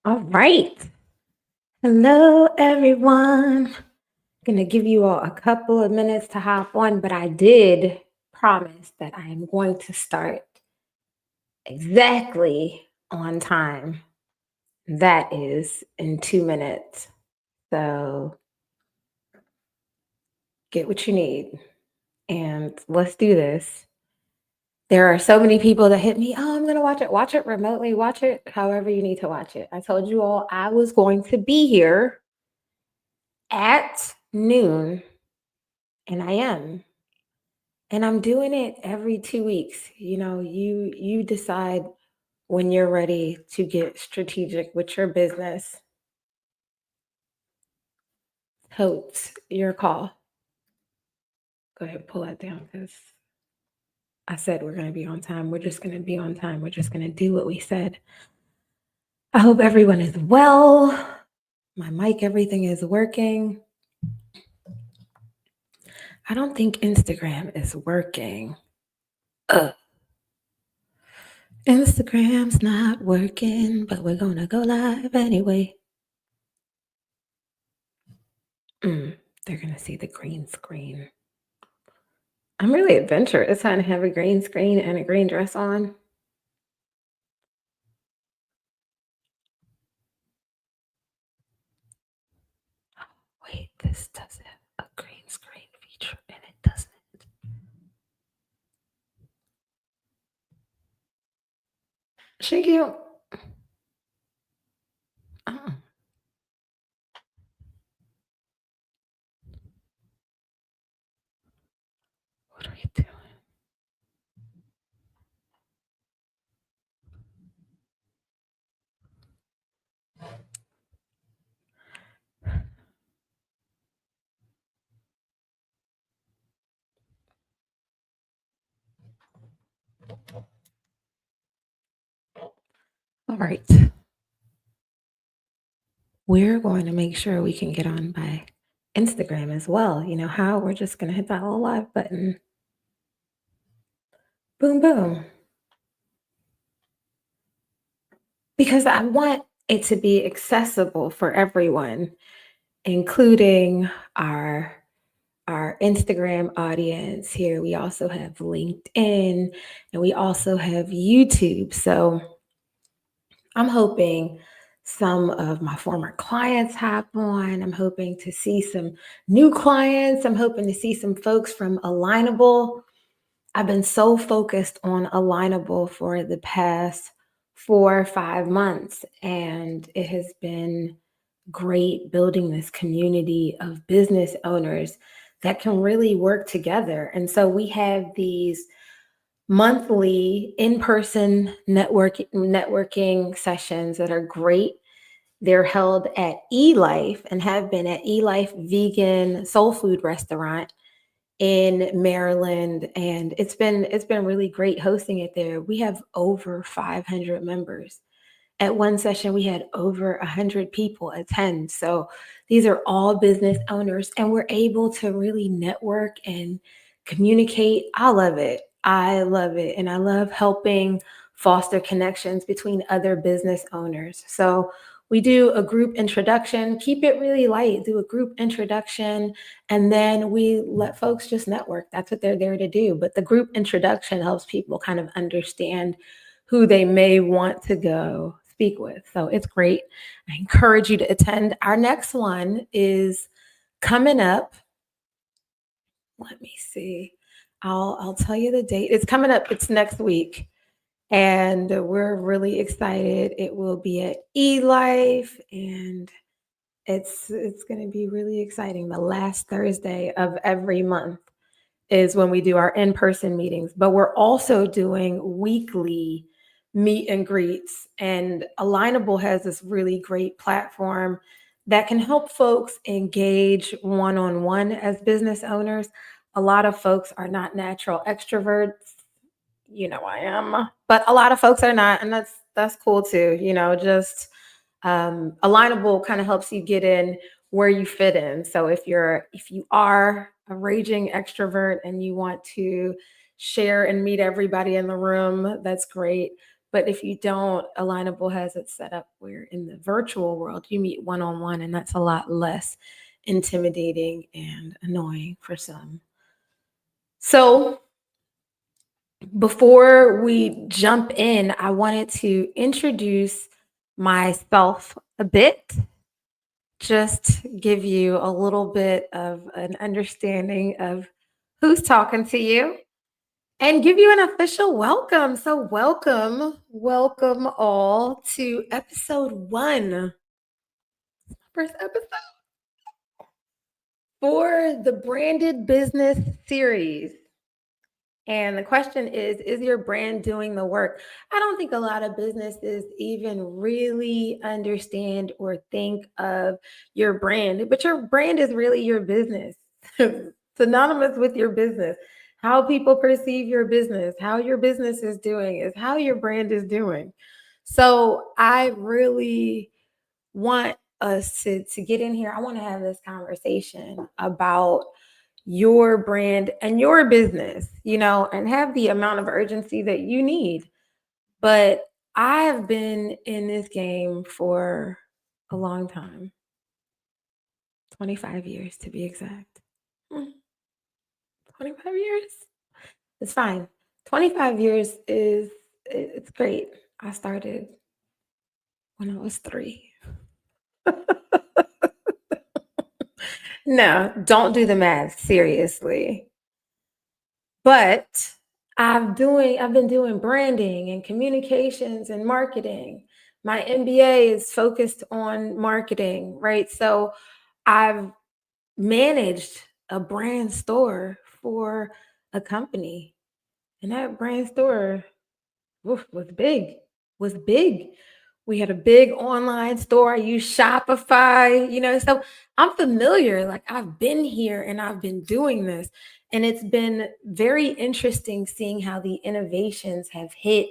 All right. Hello, everyone. Gonna give you all a couple of minutes to hop on, but I did promise that I am going to start exactly on time. That is in 2 minutes. So get what you need and let's do this. There are so many people that hit me. Oh, I'm gonna watch it. Watch it remotely. Watch it however you need to watch it. I told you all I was going to be here at noon, and I am. And I'm doing it every 2 weeks. You decide when you're ready to get strategic with your business. So it's your call. Go ahead, pull that down because I said we're going to be on time. We're just going to be on time. We're just going to do what we said. I hope everyone is well. My mic, everything is working. I don't think Instagram is working. Ugh. Instagram's not working, but we're going to go live anyway. They're going to see the green screen. I'm really adventurous. I have a green screen and a green dress on. Wait, this does have a green screen feature and it doesn't. Thank you. Oh. What are you doing? All right. We're going to make sure we can get on by Instagram as well. You know how? We're just going to hit that little live button. Boom, boom. Because I want it to be accessible for everyone, including our Instagram audience here. We also have LinkedIn and we also have YouTube. So I'm hoping some of my former clients hop on. I'm hoping to see some new clients. I'm hoping to see some folks from Alignable. I've been so focused on Alignable for the past 4 or 5 months, and it has been great building this community of business owners that can really work together. And so we have these monthly in-person networking sessions that are great. They're held at eLife and have been at eLife Vegan Soul Food Restaurant in Maryland, and it's been really great hosting it there. We have over 500 members. At one session, we had over 100 people attend. So these are all business owners, and we're able to really network and communicate. I love it. I love it. And I love helping foster connections between other business owners. So we do a group introduction, keep it really light, do a group introduction, and then we let folks just network. That's what they're there to do. But the group introduction helps people kind of understand who they may want to go speak with. So it's great. I encourage you to attend. Our next one is coming up. Let me see. I'll tell you the date. It's coming up. It's next week. And we're really excited. It will be at eLife and it's going to be really exciting. The last Thursday of every month is when we do our in-person meetings, but we're also doing weekly meet and greets. And Alignable has this really great platform that can help folks engage one-on-one as business owners. A lot of folks are not natural extroverts. You know I am, but a lot of folks are not, and that's cool too. Just Alignable kind of helps you get in where you fit in. So if you are a raging extrovert and you want to share and meet everybody in the room, that's great. But if you don't, Alignable has it set up where in the virtual world, you meet one on one, and that's a lot less intimidating and annoying for some. So, before we jump in, I wanted to introduce myself a bit, just give you a little bit of an understanding of who's talking to you and give you an official welcome. So, welcome all to episode one, first episode for the Branded Business series. And the question is your brand doing the work? I don't think a lot of businesses even really understand or think of your brand, but your brand is really your business, synonymous with your business. How people perceive your business, how your business is doing, is how your brand is doing. So I really want us to get in here. I want to have this conversation about your brand and your business, and have the amount of urgency that you need. But I have been in this game for a long time, 25 years to be exact. 25 years? It's fine. 25 years it's great. I started when I was 3. No, don't do the math, seriously. But I've been doing branding and communications and marketing. My MBA is focused on marketing, right? So I've managed a brand store for a company. And that brand store was big. We had a big online store. I use Shopify, so I'm familiar. Like I've been here and I've been doing this. And it's been very interesting seeing how the innovations have hit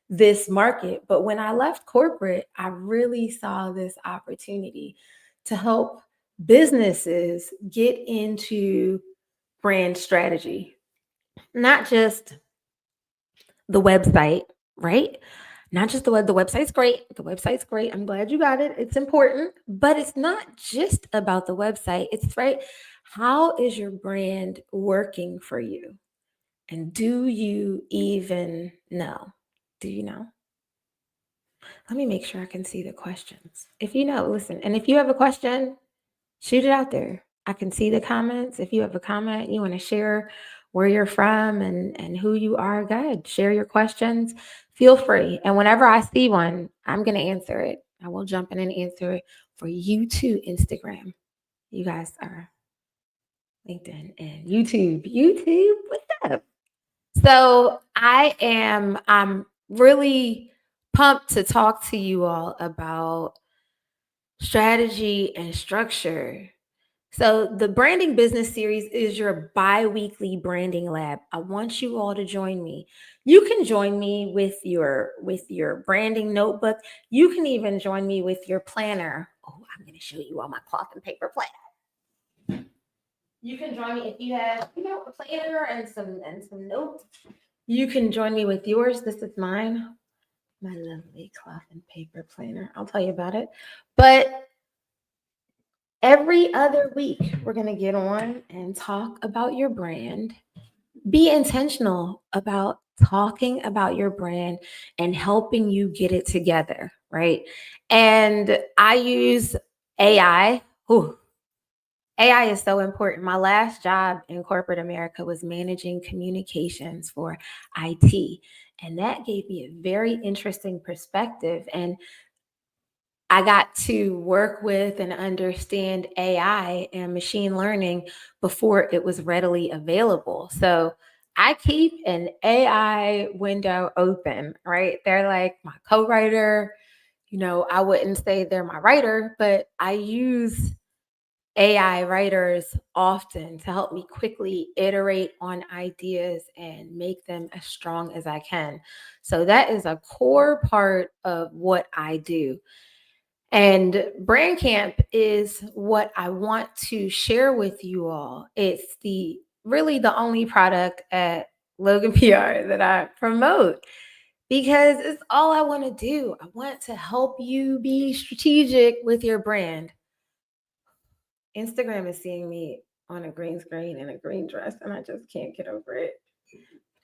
this market. But when I left corporate, I really saw this opportunity to help businesses get into brand strategy, not just the website, right? Not just the website's great. The website's great. I'm glad you got it. It's important, but it's not just about the website. It's right. How is your brand working for you? And do you even know? Do you know? Let me make sure I can see the questions. If you know, listen. And if you have a question, shoot it out there. I can see the comments. If you have a comment, you want to share where you're from and who you are, go ahead. Share your questions. Feel free. And whenever I see one, I'm going to answer it. I will jump in and answer it for you too, Instagram. You guys are LinkedIn and YouTube. YouTube, what's up? So I'm really pumped to talk to you all about strategy and structure. So the branding business series is your bi-weekly branding lab. I want you all to join me. You can join me with your branding notebook. You can even join me with your planner. Oh, I'm going to show you all my cloth and paper planner. You can join me if you have, a planner and some notes. You can join me with yours. This is mine, my lovely cloth and paper planner. I'll tell you about it. But every other week, we're going to get on and talk about your brand. Be intentional about talking about your brand and helping you get it together, right? And I use AI. Ooh, AI is so important. My last job in corporate America was managing communications for IT. And that gave me a very interesting perspective. And I got to work with and understand AI and machine learning before it was readily available. So I keep an AI window open, right? They're like my co-writer. I wouldn't say they're my writer, but I use AI writers often to help me quickly iterate on ideas and make them as strong as I can. So that is a core part of what I do. And BrandCamp is what I want to share with you all. It's the only product at Logan PR that I promote because it's all I want to do. I want to help you be strategic with your brand. Instagram is seeing me on a green screen in a green dress, and I just can't get over it.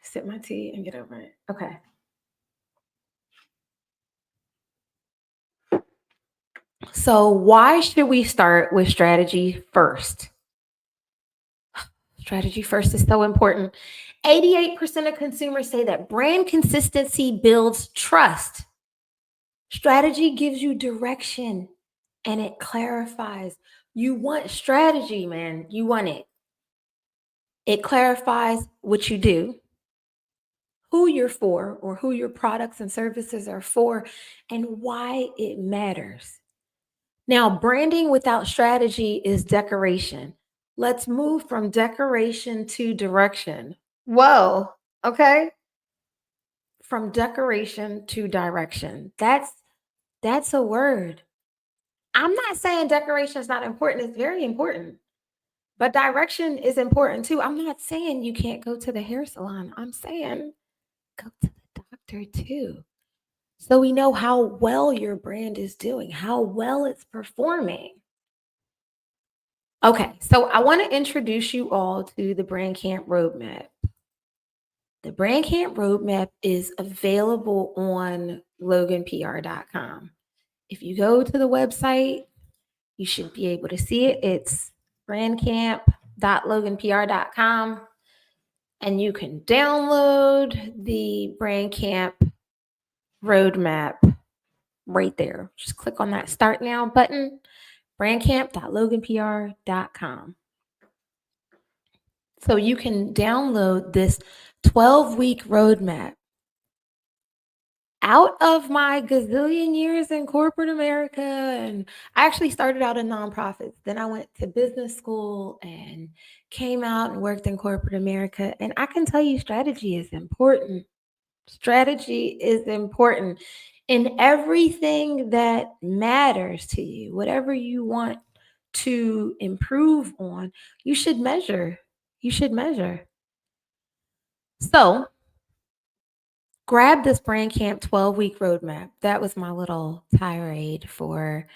Sip my tea and get over it. Okay. So, why should we start with strategy first? Strategy first is so important. 88% of consumers say that brand consistency builds trust. Strategy gives you direction and it clarifies. You want strategy, man. You want it. It clarifies what you do, who you're for, or who your products and services are for, and why it matters. Now, branding without strategy is decoration. Let's move from decoration to direction. Whoa, okay. From decoration to direction. That's a word. I'm not saying decoration is not important. It's very important. But direction is important too. I'm not saying you can't go to the hair salon. I'm saying go to the doctor too. So we know how well your brand is doing, how well it's performing. Okay, so I want to introduce you all to the BrandCamp Roadmap. The BrandCamp Roadmap is available on loganpr.com. If you go to the website, you should be able to see it. It's brandcamp.loganpr.com, and you can download the BrandCamp Roadmap right there. Just click on that Start Now button, brandcamp.loganpr.com. So you can download this 12-week roadmap. Out of my gazillion years in corporate America, and I actually started out in nonprofits. Then I went to business school and came out and worked in corporate America. And I can tell you strategy is important. Strategy is important in everything that matters to you. Whatever you want to improve on, you should measure. You should measure. So grab this BrandCamp 12-week roadmap. That was my little tirade for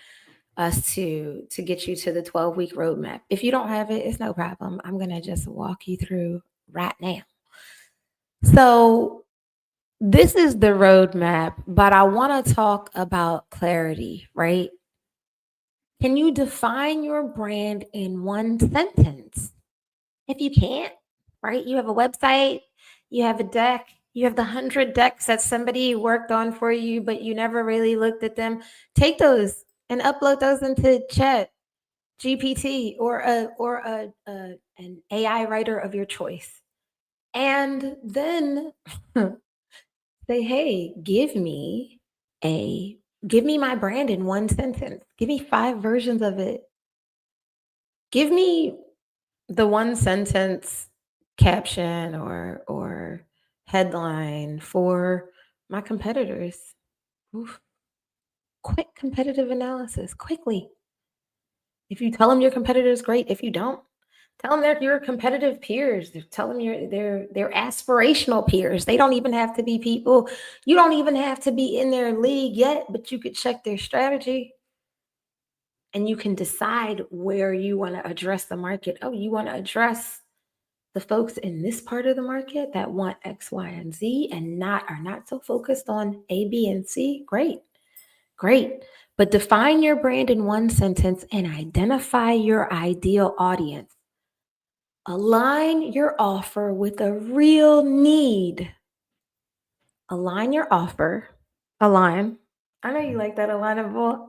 us to get you to the 12-week roadmap. If you don't have it, it's no problem. I'm going to just walk you through right now. So this is the roadmap, but I want to talk about clarity, right? Can you define your brand in one sentence? If you can't, right? You have a website, you have a deck, you have the 100 decks that somebody worked on for you, but you never really looked at them. Take those and upload those into Chat GPT or an AI writer of your choice. And then say, hey, give me my brand in one sentence. Give me 5 versions of it. Give me the one sentence caption or headline for my competitors. Oof. Quick competitive analysis, quickly. If you tell them your competitor is great, if you don't, tell them they're your competitive peers. Tell them they're aspirational peers. They don't even have to be people. You don't even have to be in their league yet, but you could check their strategy and you can decide where you want to address the market. Oh, you want to address the folks in this part of the market that want X, Y, and Z and are not so focused on A, B, and C. Great. But define your brand in one sentence and identify your ideal audience. Align your offer with a real need. Align your offer. Align. I know you like that, alignable.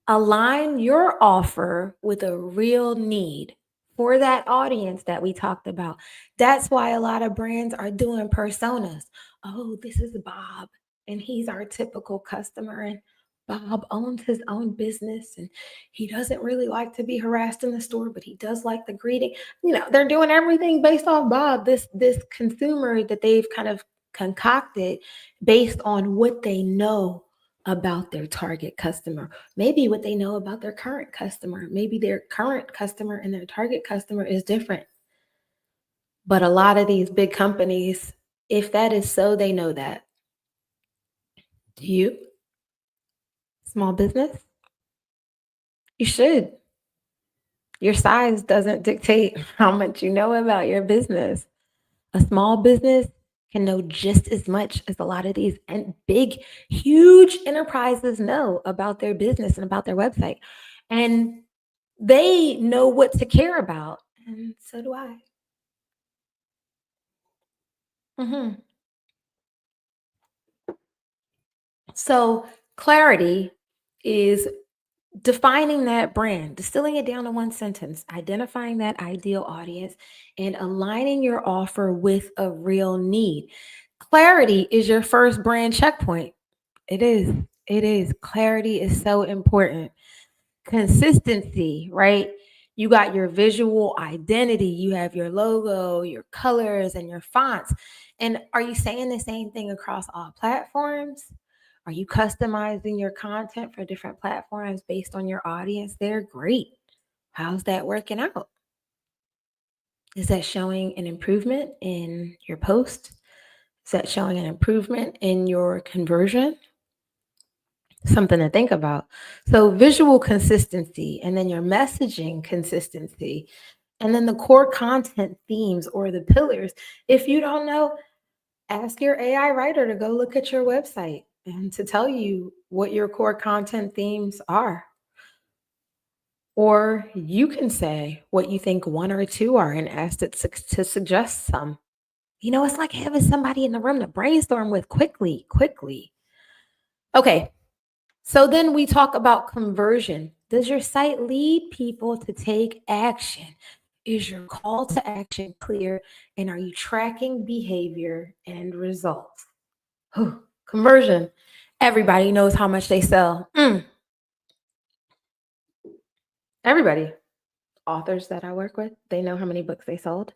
Align your offer with a real need for that audience that we talked about. That's why a lot of brands are doing personas. Oh, this is Bob, and he's our typical customer. And Bob owns his own business, and he doesn't really like to be harassed in the store, but he does like the greeting. They're doing everything based off Bob, this consumer that they've kind of concocted based on what they know about their target customer, maybe what they know about their current customer. Maybe their current customer and their target customer is different. But a lot of these big companies, if that is so, they know that. Do you? Small business? You should. Your size doesn't dictate how much you know about your business. A small business can know just as much as a lot of these and big, huge enterprises know about their business and about their website. And they know what to care about. And so do I. Mhm. So, clarity is defining that brand, distilling it down to one sentence, identifying that ideal audience, and aligning your offer with a real need. Clarity is your first brand checkpoint. It is. It is. Clarity is so important. Consistency, right? You got your visual identity, you have your logo, your colors, and your fonts. And are you saying the same thing across all platforms? Are you customizing your content for different platforms based on your audience? They're great. How's that working out? Is that showing an improvement in your post? Is that showing an improvement in your conversion? Something to think about. So, visual consistency, and then your messaging consistency, and then the core content themes or the pillars. If you don't know, ask your AI writer to go look at your website and to tell you what your core content themes are. Or you can say what you think one or two are and ask it to suggest some. It's like having somebody in the room to brainstorm with quickly, quickly. Okay, so then we talk about conversion. Does your site lead people to take action? Is your call to action clear? And are you tracking behavior and results? Whew. Conversion. Everybody knows how much they sell. Everybody. Authors that I work with, they know how many books they sold.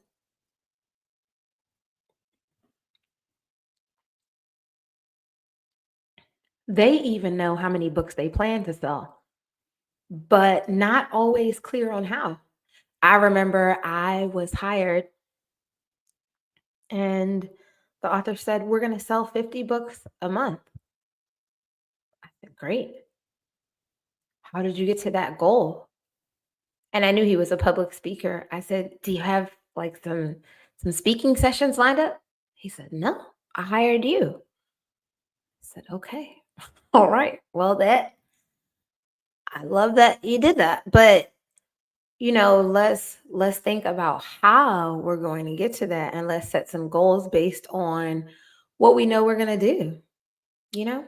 They even know how many books they plan to sell, but not always clear on how. I remember I was hired and the author said, "We're going to sell 50 books a month." I said, "Great. How did you get to that goal?" And I knew he was a public speaker. I said, "Do you have like some speaking sessions lined up?" He said, "No, I hired you." I said, "Okay. All right. Well, that I love that you did that, but let's think about how we're going to get to that and let's set some goals based on what we know we're going to do, you know?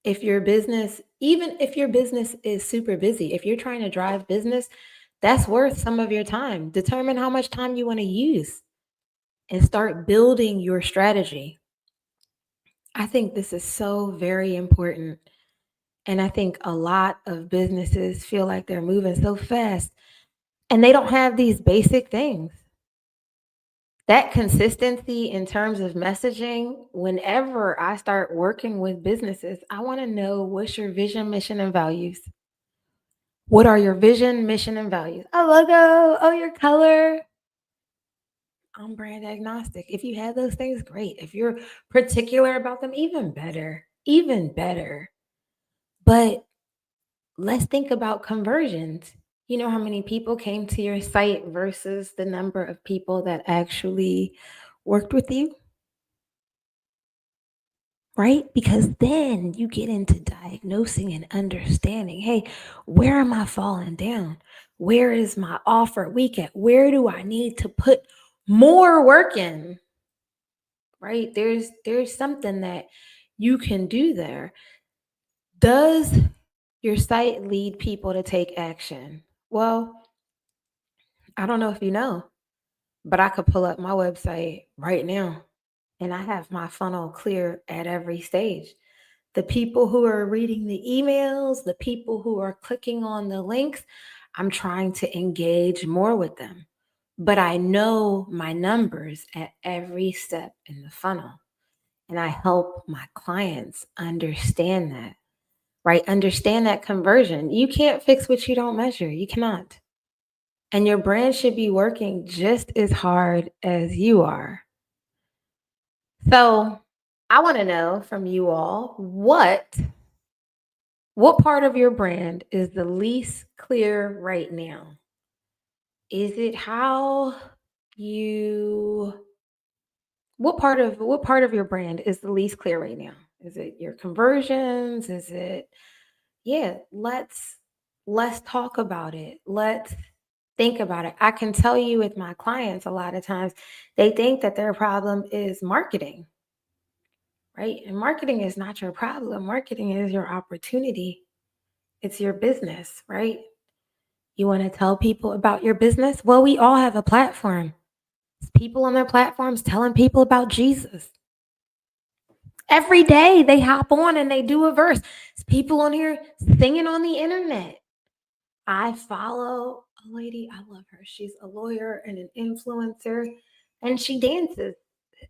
If your business, even if your business is super busy, if you're trying to drive business, that's worth some of your time. Determine how much time you want to use and start building your strategy. I think this is so very important. And I think a lot of businesses feel like they're moving so fast and they don't have these basic things. That consistency in terms of messaging, whenever I start working with businesses, I want to know what's your vision, mission, and values. What are your vision, mission, and values? A logo, oh, your color. I'm brand agnostic. If you have those things, great. If you're particular about them, even better. Even better. But let's think about conversions. You know how many people came to your site versus the number of people that actually worked with you, right? Because then you get into diagnosing and understanding, hey, where am I falling down? Where is my offer weak at? Where do I need to put more work in? Right? There's something that you can do there. Does your site lead people to take action? Well, I don't know if you know, but I could pull up my website right now and I have my funnel clear at every stage. The people who are reading the emails, the people who are clicking on the links, I'm trying to engage more with them. But I know my numbers at every step in the funnel. And I help my clients understand that, right? Understand that conversion. You can't fix what you don't measure. You cannot. And your brand should be working just as hard as you are. So I want to know from you all what part of your brand is the least clear right now? Is it how you what part of your brand is the least clear right now? Is it your conversions? Is it yeah, let's talk about it. Let's think about it. I can tell you with my clients a lot of times they think that their problem is marketing, right? And marketing is not your problem. Marketing is your opportunity. It's your business, right? You want to tell people about your business? Well, we all have a platform. It's people on their platforms telling people about Jesus. Every day they hop on and they do a verse. It's people on here singing on the internet. I follow a lady, I love her. She's a lawyer and an influencer, and she dances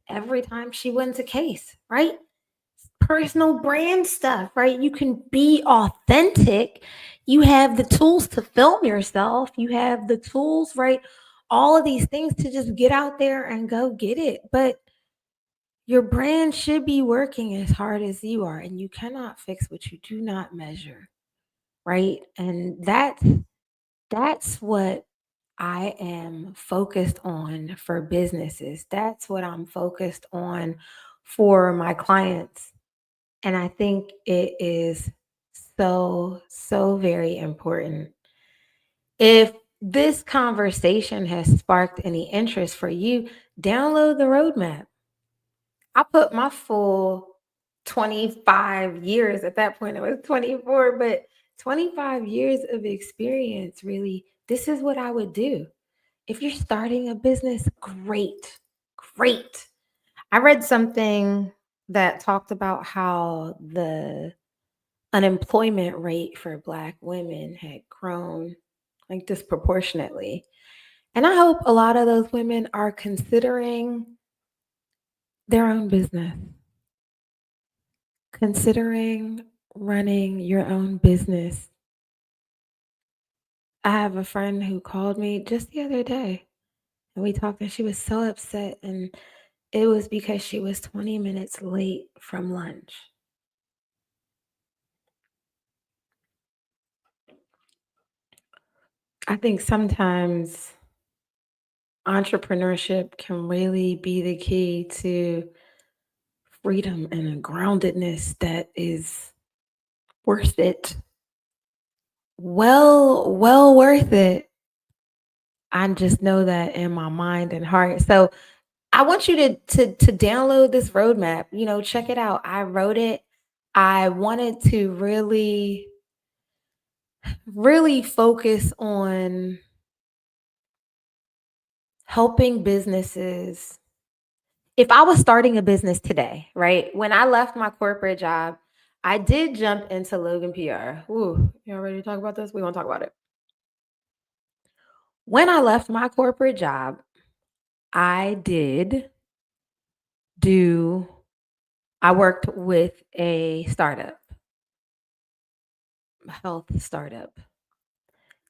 every time she wins a case, right? Personal brand stuff, right? You can be authentic. You have the tools to film yourself. You have the tools, right? All of these things to just get out there and go get it. But your brand should be working as hard as you are, and you cannot fix what you do not measure, right? And that's what I am focused on for businesses. That's what I'm focused on for my clients. And I think it is so, so very important. If this conversation has sparked any interest for you, download the roadmap. I put my full 25 years, at that point I was 24, but 25 years of experience really. This is what I would do. If you're starting a business, great. Great. I read something that talked about how the unemployment rate for Black women had grown like disproportionately. And I hope a lot of those women are considering their own business, considering running your own business. I have a friend who called me just the other day and we talked, and she was so upset. And it was because she was 20 minutes late from lunch. I think sometimes entrepreneurship can really be the key to freedom and a groundedness that is worth it. Well worth it. I just know that in my mind and heart. So I want you to download this roadmap. Check it out. I wrote it. I wanted to really focus on helping businesses. If I was starting a business today, right? When I left my corporate job, I did jump into Logan PR. Ooh, y'all ready to talk about this? We want to talk about it. When I left my corporate job, I did do, I worked with a startup, health startup.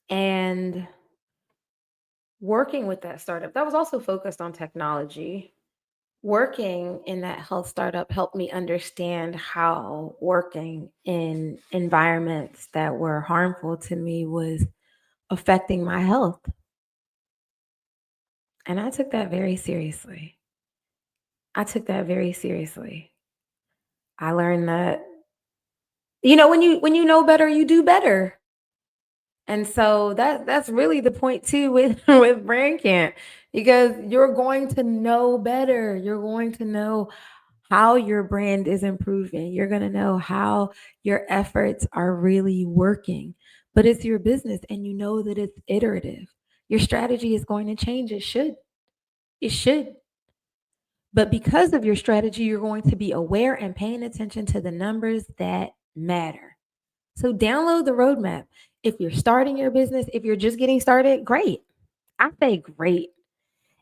And working with that startup, that was also focused on technology. Working in that health startup helped me understand how working in environments that were harmful to me was affecting my health. And I took that very seriously. I took that very seriously. I learned that when you know better, you do better. And so that's really the point too with with BrandCamp, because you're going to know better. You're going to know how your brand is improving. You're going to know how your efforts are really working. But it's your business and you know that it's iterative. Your strategy is going to change. It should. It should. But because of your strategy, you're going to be aware and paying attention to the numbers that matter. So download the roadmap. If you're starting your business, if you're just getting started, great. I say great.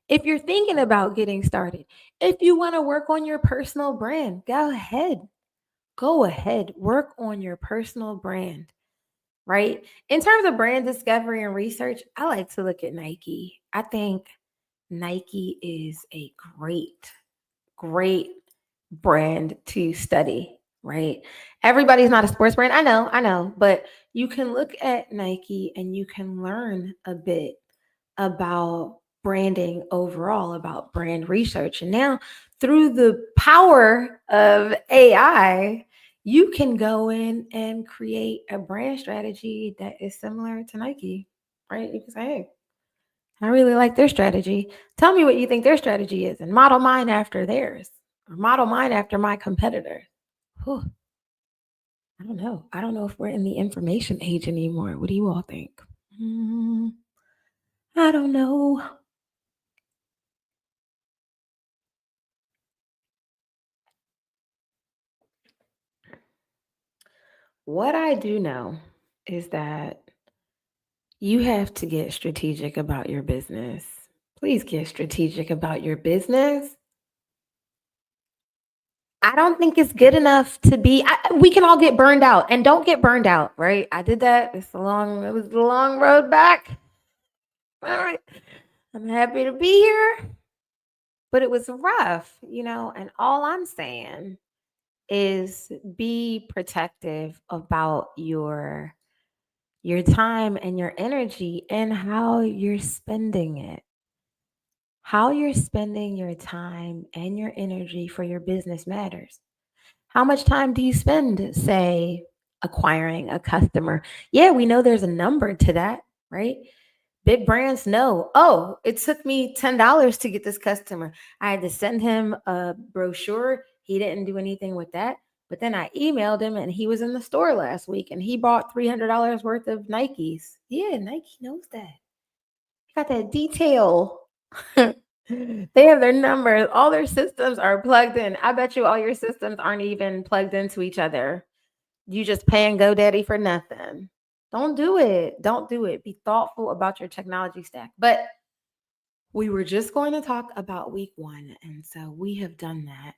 If you're thinking about getting started, if you want to work on your personal brand, go ahead. Go ahead. Work on your personal brand, right? In terms of brand discovery and research, I like to look at Nike. I think Nike is a great brand to study, right? Everybody's not a sports brand. I know, but you can look at Nike and you can learn a bit about branding overall, about brand research. And now, through the power of AI, you can go in and create a brand strategy that is similar to Nike, right? You can say, hey, I really like their strategy. Tell me what you think their strategy is and model mine after theirs or model mine after my competitor. Whew, I don't know. I don't know if we're in the information age anymore. What do you all think? Mm, I don't know. What I do know is that you have to get strategic about your business. Please get strategic about your business. I don't think it's good enough to be. We can all get burned out, and don't get burned out, right? I did that. It was a long road back. All right, I'm happy to be here, but it was rough, And all I'm saying is be protective about your time and your energy and how you're spending it. How you're spending your time and your energy for your business matters. How much time do you spend, say, acquiring a customer? Yeah, we know there's a number to that, right? Big brands know, oh, it took me $10 to get this customer. I had to send him a brochure. He didn't do anything with that. But then I emailed him and he was in the store last week and he bought $300 worth of Nikes. Yeah, Nike knows that. Got that detail. They have their numbers. All their systems are plugged in. I bet you all your systems aren't even plugged into each other. You just paying GoDaddy for nothing. Don't do it. Don't do it. Be thoughtful about your technology stack. But we were just going to talk about week one. And so we have done that.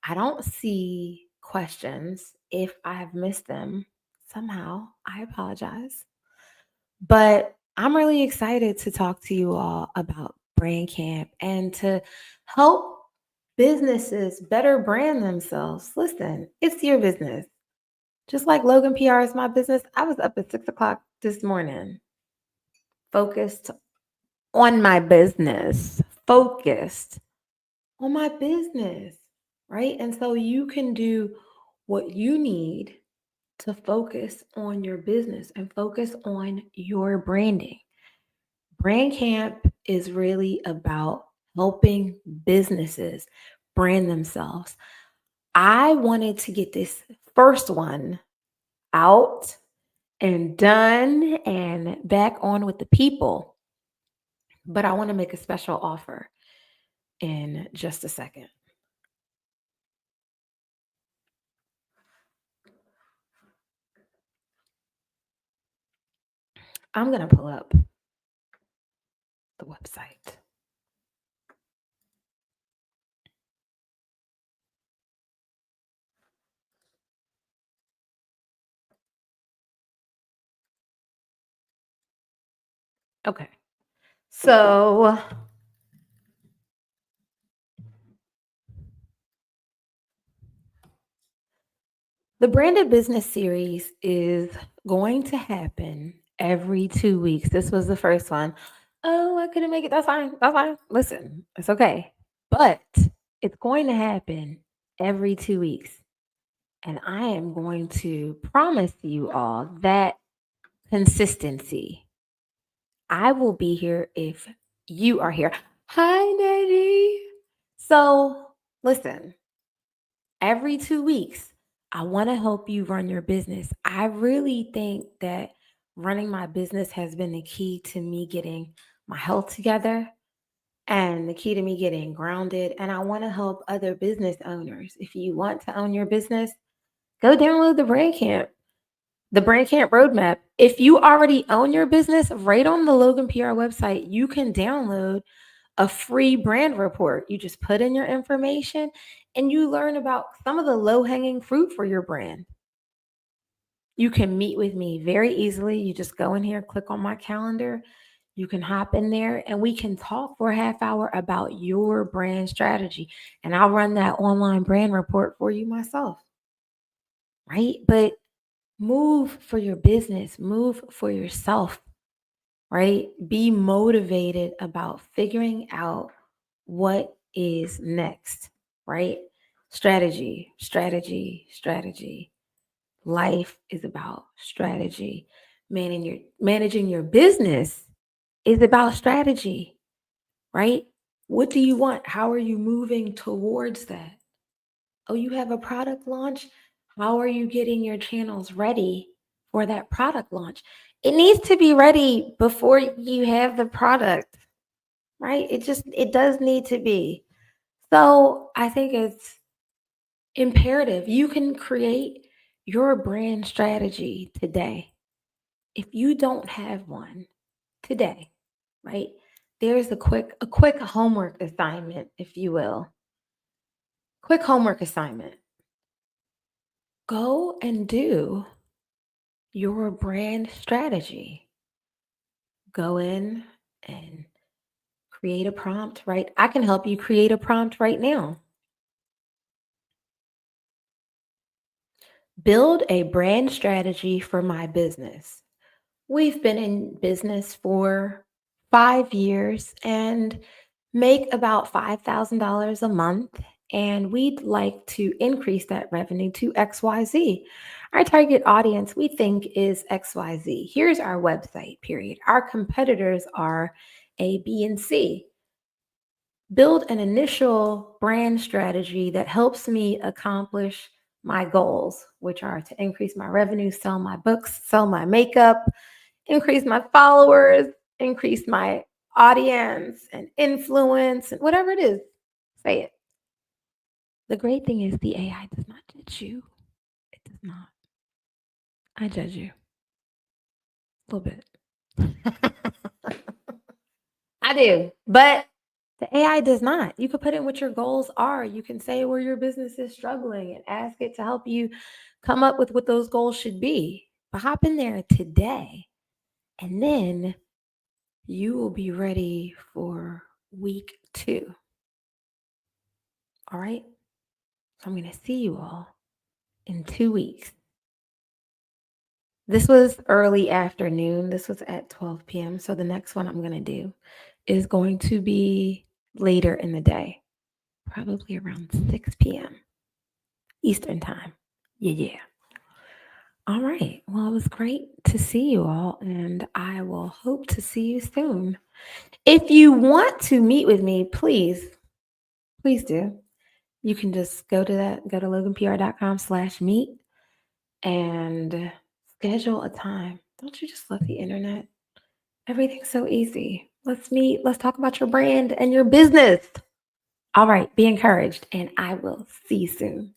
I don't see questions. If I have missed them somehow, I apologize. But I'm really excited to talk to you all about BrandCamp and to help businesses better brand themselves. Listen, it's your business. Just like Logan PR is my business, I was up at 6 o'clock this morning, focused on my business, focused on my business, right? And so you can do what you need to focus on your business and focus on your branding. Brand Camp is really about helping businesses brand themselves. I wanted to get this first one out and done and back on with the people, but I want to make a special offer in just a second. I'm going to pull up the website. Okay. So the Branded Business Series is going to happen every 2 weeks. This was the first one. Oh, I couldn't make it. That's fine. That's fine. Listen, it's okay. But it's going to happen every 2 weeks. And I am going to promise you all that consistency. I will be here if you are here. Hi, Nettie. So listen, every 2 weeks, I want to help you run your business. I really think that running my business has been the key to me getting my health together and the key to me getting grounded. And I want to help other business owners. If you want to own your business, go download the BrandCamp Roadmap. If you already own your business, right on the Logan PR website, you can download a free brand report. You just put in your information and you learn about some of the low hanging fruit for your brand. You can meet with me very easily. You just go in here, click on my calendar. You can hop in there and we can talk for a half hour about your brand strategy. And I'll run that online brand report for you myself, right? But move for your business, move for yourself, right? Be motivated about figuring out what is next, right? Strategy, strategy, strategy. Life is about strategy. Managing your business is about strategy, right? What do you want? How are you moving towards that? Oh, you have a product launch? How are you getting your channels ready for that product launch? It needs to be ready before you have the product, right? It does need to be. So I think it's imperative. You can create your brand strategy today. If you don't have one today, right? There's a quick homework assignment, if you will. Quick homework assignment. Go and do your brand strategy. Go in and create a prompt, right? I can help you create a prompt right now. Build a brand strategy for my business. We've been in business for 5 years and make about $5,000 a month. And we'd like to increase that revenue to XYZ. Our target audience, we think, is XYZ. Here's our website, period. Our competitors are A, B, and C. Build an initial brand strategy that helps me accomplish my goals, which are to increase my revenue, sell my books, sell my makeup, increase my followers, increase my audience and influence, and whatever it is, say it. The great thing is the AI does not judge you. It does not. I judge you a little bit. I do, but the AI does not. You can put in what your goals are. You can say where your business is struggling and ask it to help you come up with what those goals should be. But hop in there today, and then you will be ready for week 2. All right. So I'm going to see you all in 2 weeks. This was early afternoon. This was at 12 p.m. So the next one I'm going to do is going to be later in the day, probably around 6 p.m. Eastern time. Yeah. All right. Well, it was great to see you all, and I will hope to see you soon. If you want to meet with me, please do. You can just go to loganpr.com/meet and schedule a time. Don't you just love the internet? Everything's so easy. Let's meet. Let's talk about your brand and your business. All right. Be encouraged, and I will see you soon.